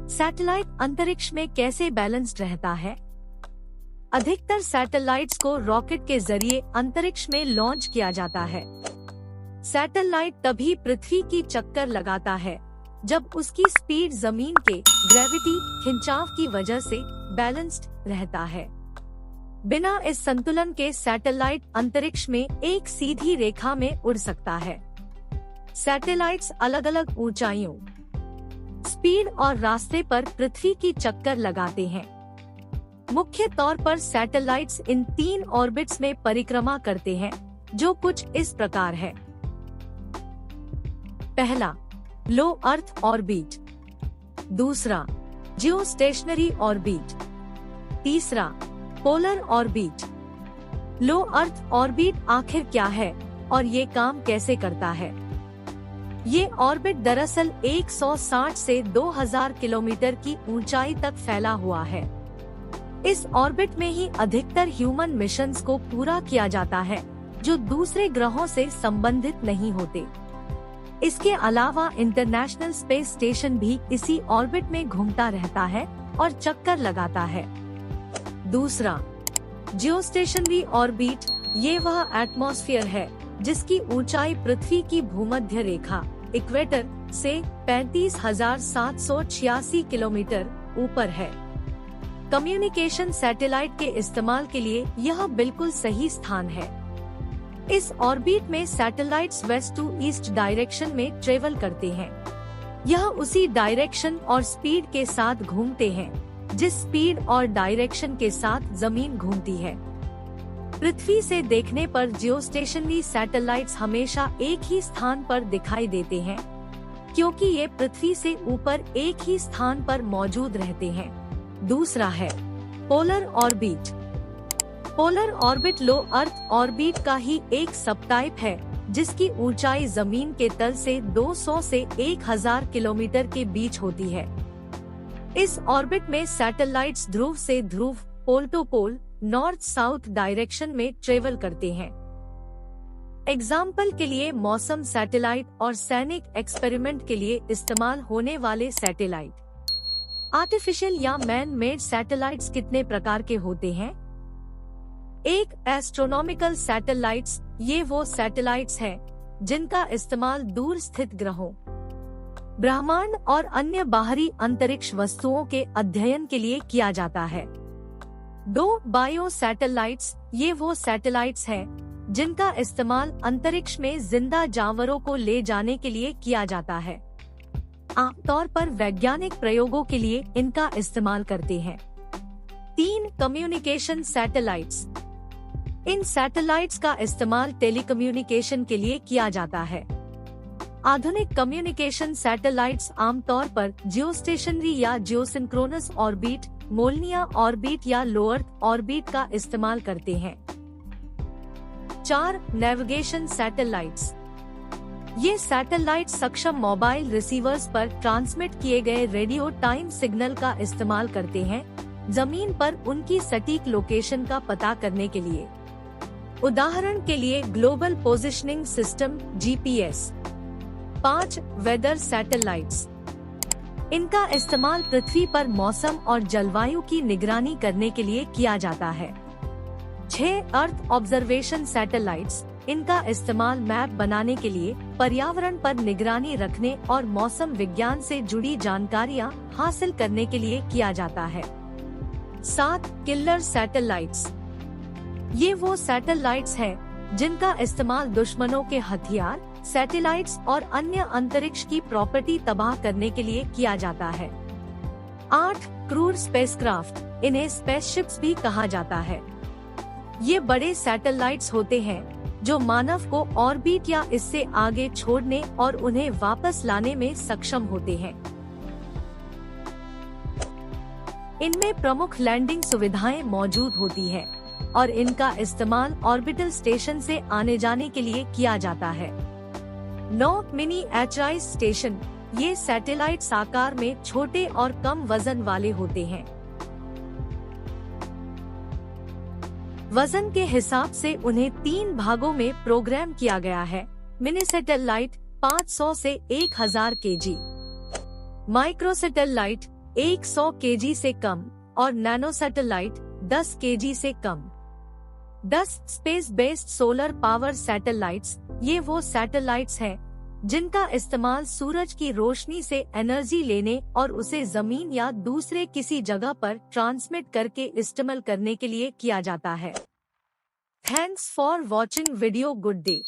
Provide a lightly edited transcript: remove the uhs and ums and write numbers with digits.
Satellite अंतरिक्ष में कैसे बैलेंस्ड रहता है? अधिकतर सैटेलाइट्स को रॉकेट के जरिए अंतरिक्ष में लॉन्च किया जाता है। सैटेलाइट तभी पृथ्वी की चक्कर लगाता है जब उसकी स्पीड जमीन के ग्रेविटी खिंचाव की वजह से बैलेंस्ड रहता है। बिना इस संतुलन के सैटेलाइट अंतरिक्ष में एक सीधी रेखा में उड़ सकता है। सैटेलाइट्स अलग अलग ऊंचाइयों, स्पीड और रास्ते पर पृथ्वी की चक्कर लगाते हैं। मुख्य तौर पर सैटेलाइट्स इन 3 ऑर्बिट्स में परिक्रमा करते हैं, जो कुछ इस प्रकार है। पहला, लो अर्थ ऑर्बिट। दूसरा, जियोस्टेशनरी ऑर्बिट। तीसरा, पोलर ऑर्बिट। लो अर्थ ऑर्बिट आखिर क्या है और ये काम कैसे करता है? ये ऑर्बिट दरअसल 160 से 2000 किलोमीटर की ऊंचाई तक फैला हुआ है। इस ऑर्बिट में ही अधिकतर ह्यूमन मिशंस को पूरा किया जाता है, जो दूसरे ग्रहों से संबंधित नहीं होते। इसके अलावा इंटरनेशनल स्पेस स्टेशन भी इसी ऑर्बिट में घूमता रहता है और चक्कर लगाता है। दूसरा, जियोस्टेशनरी ऑर्बिट। ये वह एटमॉस्फेयर है जिसकी ऊंचाई पृथ्वी की भूमध्य रेखा इक्वेटर से 35,786 किलोमीटर ऊपर है। कम्युनिकेशन सैटेलाइट के इस्तेमाल के लिए यह बिल्कुल सही स्थान है। इस ऑर्बिट में satellites west to east direction में ट्रेवल करते हैं। यह उसी डायरेक्शन और स्पीड के साथ घूमते हैं जिस स्पीड और डायरेक्शन के साथ जमीन घूमती है। पृथ्वी से देखने पर जियोस्टेशनरी सैटेलाइट्स हमेशा एक ही स्थान पर दिखाई देते हैं, क्योंकि ये पृथ्वी से ऊपर एक ही स्थान पर मौजूद रहते हैं। दूसरा है पोलर ऑर्बिट। पोलर ऑर्बिट लो अर्थ ऑर्बिट का ही एक सबटाइप है, जिसकी ऊंचाई जमीन के तल से 200 से 1000 किलोमीटर के बीच होती है। इस ऑर्बिट में सैटेलाइट्स ध्रुव से ध्रुव, pole to pole, north south direction में ट्रेवल करते हैं। एग्जाम्पल के लिए मौसम सैटेलाइट और सैनिक एक्सपेरिमेंट के लिए इस्तेमाल होने वाले सैटेलाइट। आर्टिफिशियल या मैन मेड सैटेलाइट्स कितने प्रकार के होते हैं? एक, एस्ट्रोनॉमिकल सैटेलाइट्स। ये वो सैटेलाइट्स हैं जिनका इस्तेमाल दूर स्थित ग्रहों, ब्रह्मांड और अन्य बाहरी अंतरिक्ष वस्तुओं के अध्ययन के लिए किया जाता है। 2, बायो सैटेलाइट्स। ये वो सैटेलाइट्स हैं जिनका इस्तेमाल अंतरिक्ष में जिंदा जानवरों को ले जाने के लिए किया जाता है। आमतौर पर वैज्ञानिक प्रयोगों के लिए इनका इस्तेमाल करते हैं। 3, कम्युनिकेशन सैटेलाइट्स। इन सैटेलाइट्स का इस्तेमाल टेलीकम्युनिकेशन के लिए किया जाता है। आधुनिक कम्युनिकेशन सैटेलाइट्स आमतौर पर जियोस्टेशनरी या जियोसिंक्रोनस ऑर्बिट, मोलनिया ऑर्बिट या लो अर्थ ऑर्बिट का इस्तेमाल करते हैं। 4, नेविगेशन सैटेलाइट्स। ये सैटेलाइट सक्षम मोबाइल रिसीवर्स पर ट्रांसमिट किए गए रेडियो टाइम सिग्नल का इस्तेमाल करते हैं, जमीन पर उनकी सटीक लोकेशन का पता करने के लिए। उदाहरण के लिए global positioning system (GPS). 5, weather satellites. इनका इस्तेमाल पृथ्वी पर मौसम और जलवायु की निगरानी करने के लिए किया जाता है। 6, अर्थ ऑब्जर्वेशन सैटेलाइट्स। इनका इस्तेमाल मैप बनाने के लिए, पर्यावरण पर निगरानी रखने और मौसम विज्ञान से जुड़ी जानकारियां हासिल करने के लिए किया जाता है। 7, किलर सैटेलाइट्स। ये वो सैटेलाइट्स हैं जिनका इस्तेमाल दुश्मनों के हथियार, सैटेलाइट्स और अन्य अंतरिक्ष की प्रॉपर्टी तबाह करने के लिए किया जाता है। 8, क्रूज स्पेसक्राफ्ट। इन्हें स्पेसशिप्स भी कहा जाता है। ये बड़े सैटेलाइट्स होते हैं जो मानव को ऑर्बिट या इससे आगे छोड़ने और उन्हें वापस लाने में सक्षम होते हैं। इनमें प्रमुख लैंडिंग सुविधाएं मौजूद होती है और इनका इस्तेमाल ऑर्बिटल स्टेशन से आने जाने के लिए किया जाता है। 9, मिनी एचआई स्टेशन। ये सैटेलाइट्स आकार में छोटे और कम वजन वाले होते हैं। वजन के हिसाब से उन्हें 3 भागों में प्रोग्राम किया गया है। मिनी सैटेलाइट 500 से 1000 kg, माइक्रो सैटेलाइट 100 केजी से कम और नैनो सैटेलाइट 10 केजी से कम। 10 space based solar power satellites, ये वो सैटेलाइट्स हैं जिनका इस्तेमाल सूरज की रोशनी से एनर्जी लेने और उसे जमीन या दूसरे किसी जगह पर ट्रांसमिट करके इस्तेमाल करने के लिए किया जाता है। Thanks for watching video. Good day.